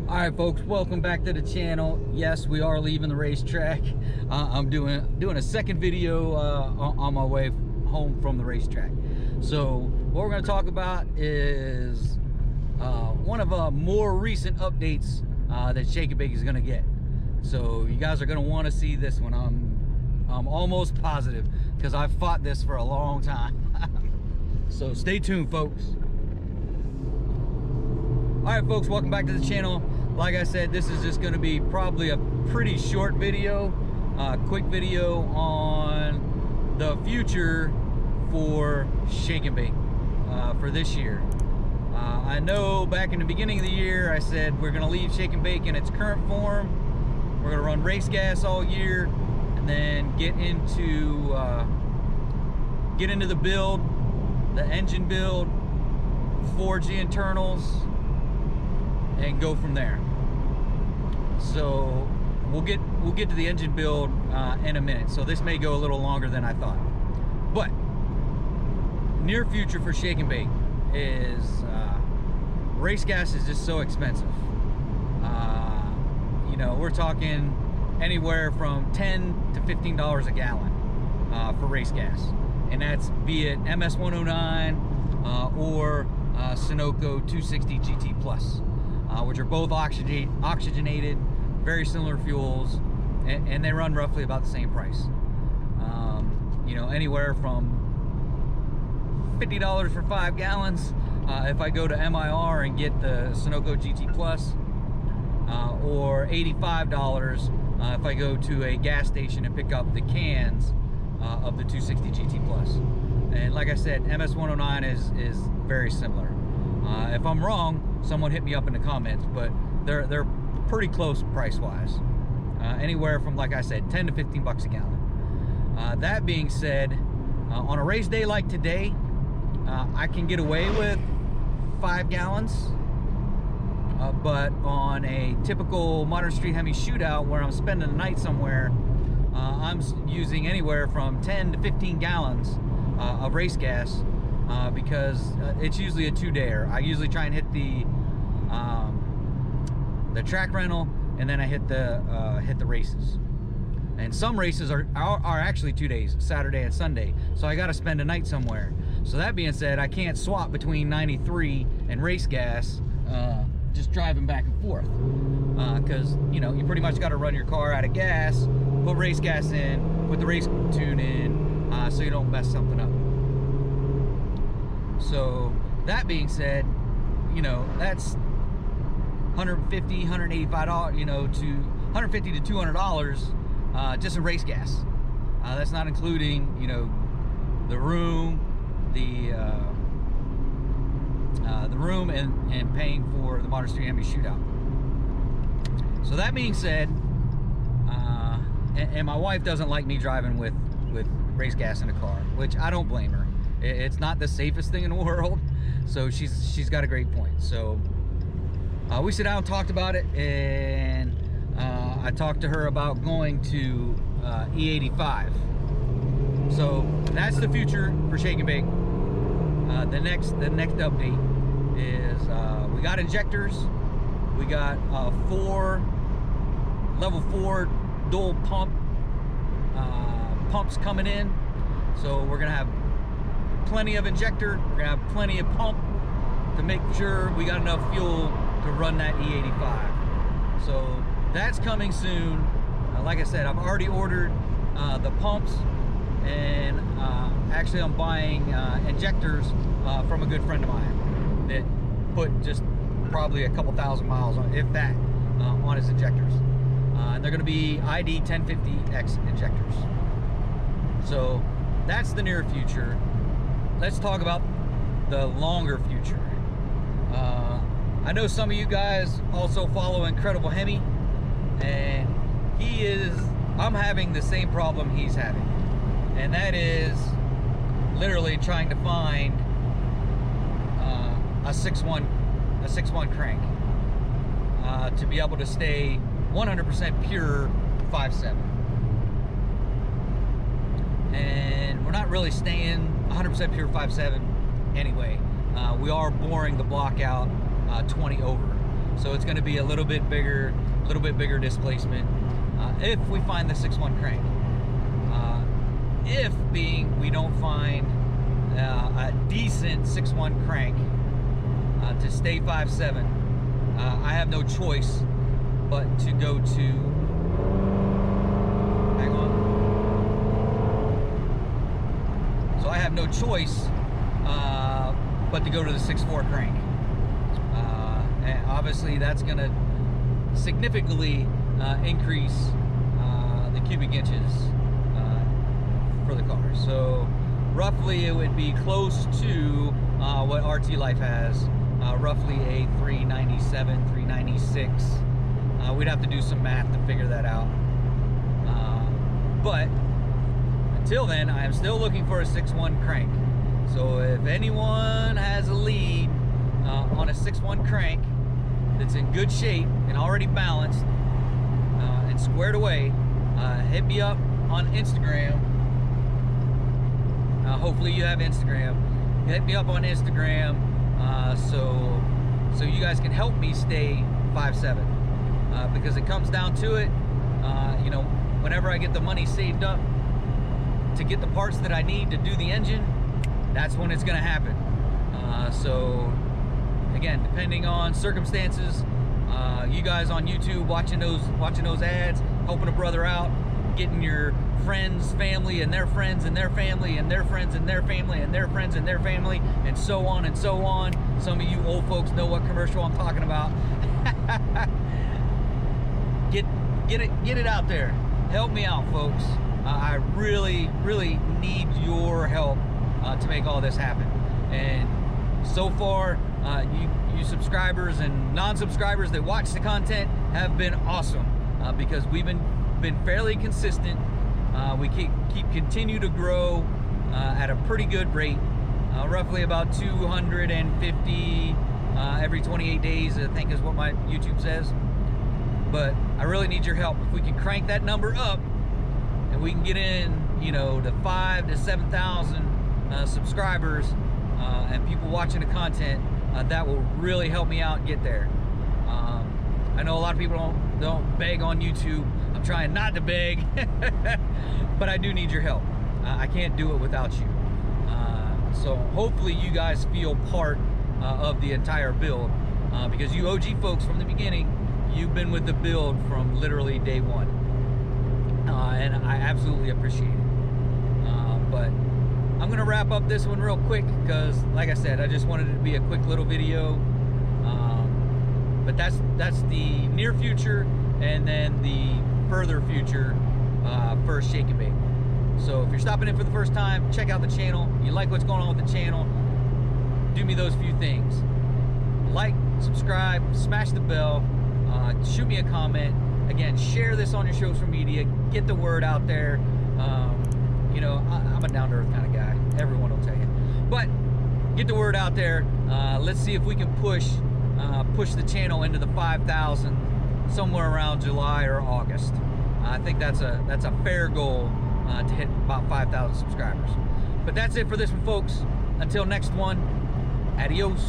All right, folks, welcome back to the channel. Yes, we are leaving the racetrack. I'm doing a second video on my way home from the racetrack. So what we're going to talk about is one of more recent updates that Shake and Bake is going to get. So you guys are going to want to see this one. I'm almost positive because I've fought this for a long time. So stay tuned, folks. All right, folks, welcome back to the channel. Like I said, this is just going to be probably a pretty short video, quick video on the future for Shake and Bake for this year. I know back in the beginning of the year, I said we're going to leave Shake and Bake in its current form. We're going to run race gas all year, and then get into the build, the engine build, forge the internals, and go from there. So we'll get to the engine build in a minute. So this may go a little longer than I thought. But near future for Shake and Bake is race gas is just so expensive. You know, we're talking anywhere from $10 to $15 a gallon for race gas, and that's be it MS 109 or Sunoco 260 GT Plus. Which are both oxygenated, very similar fuels, and they run roughly about the same price. You know, anywhere from $50 for 5 gallons if I go to MIR and get the Sunoco GT Plus, or $85 if I go to a gas station and pick up the cans of the 260 GT Plus. And like I said, MS 109 is very similar. If I'm wrong, someone hit me up in the comments, but they're pretty close price-wise. Anywhere from, like I said, 10 to 15 bucks a gallon. That being said, on a race day like today, I can get away with 5 gallons. But on a typical Modern Street Hemi shootout where I'm spending the night somewhere, I'm using anywhere from 10 to 15 gallons of race gas. Because it's usually a 2-dayer. I usually try and hit the track rental, and then I hit the races. And some races are actually 2 days, Saturday and Sunday. So I got to spend a night somewhere. So that being said, I can't swap between 93 and race gas, just driving back and forth. Because you know, you pretty much got to run your car out of gas, put race gas in, put the race tune in, so you don't mess something up. So that being said, you know, that's $150, $185, you know, to $150 to $200 just in race gas. That's not including, you know, the room, and paying for the Modern Street Hemi shootout. So that being said, and my wife doesn't like me driving with race gas in a car, which I don't blame her. It's not the safest thing in the world, so she's got a great point. So we sat down and talked about it, and I talked to her about going to E85. So that's the future for Shake and Bake. The next update is we got injectors, we got 4 level 4 dual pumps coming in. So we're gonna have plenty of injector, we're gonna have plenty of pump to make sure we got enough fuel to run that E85. So that's coming soon. Like I said, I've already ordered the pumps, and actually I'm buying injectors from a good friend of mine that put just probably a couple thousand miles on, if that, on his injectors. And they're gonna be ID 1050X injectors. So that's the near future. Let's talk about the longer future. I know some of you guys also follow Incredible Hemi, and he is I'm having the same problem he's having, and that is literally trying to find a 6.1 crank to be able to stay 100% pure 5.7. And we're not really staying 100% pure 5.7 anyway. We are boring the block out 20 over, so it's going to be a little bit bigger displacement if we find the 6.1 crank. If being we don't find a decent 6.1 crank to stay 5.7, I have no choice but to go to, hang on. So I have no choice but to go to the 6.4 crank. And obviously that's going to significantly increase the cubic inches for the car. So roughly it would be close to what RT Life has, roughly a 397, 396. We'd have to do some math to figure that out. But until then, I am still looking for a 6.1 crank. So if anyone has a lead on a 6.1 crank that's in good shape and already balanced and squared away, hit me up on Instagram. Hopefully you have Instagram. Hit me up on Instagram so you guys can help me stay 5.7. Because it comes down to it, you know, whenever I get the money saved up to get the parts that I need to do the engine, that's when it's going to happen. So again, depending on circumstances, you guys on YouTube watching those ads, helping a brother out, getting your friends, family, and their friends, and their family, and their friends, and their family, and their friends, and their family, and so on and so on. Some of you old folks know what commercial I'm talking about. Get it out there. Help me out, folks. I really need your help to make all this happen. And so far, you subscribers and non-subscribers that watch the content have been awesome, because we've been fairly consistent. We continue to grow at a pretty good rate, roughly about 250 every 28 days, I think is what my YouTube says. But I really need your help. If we can crank that number up and we can get in, you know, to 5,000 to 7,000 subscribers and people watching the content, that will really help me out get there. I know a lot of people don't beg on YouTube. I'm trying not to beg, but I do need your help. I can't do it without you. So hopefully you guys feel part of the entire build, because you OG folks from the beginning, you've been with the build from literally day one, and I absolutely appreciate it. But I'm gonna wrap up this one real quick because, like I said, I just wanted it to be a quick little video. But that's the near future, and then the further future for Shake and Bake. So if you're stopping in for the first time, check out the channel. You like what's going on with the channel, do me those few things: like, subscribe, smash the bell, shoot me a comment. Again, share this on your social media, get the word out there. You know, I'm a down-to-earth kind of guy, everyone will tell you, but get the word out there. Let's see if we can push the channel into the 5,000 somewhere around July or August. I think that's a fair goal to hit about 5,000 subscribers. But that's it for this one, folks. Until next one, adios.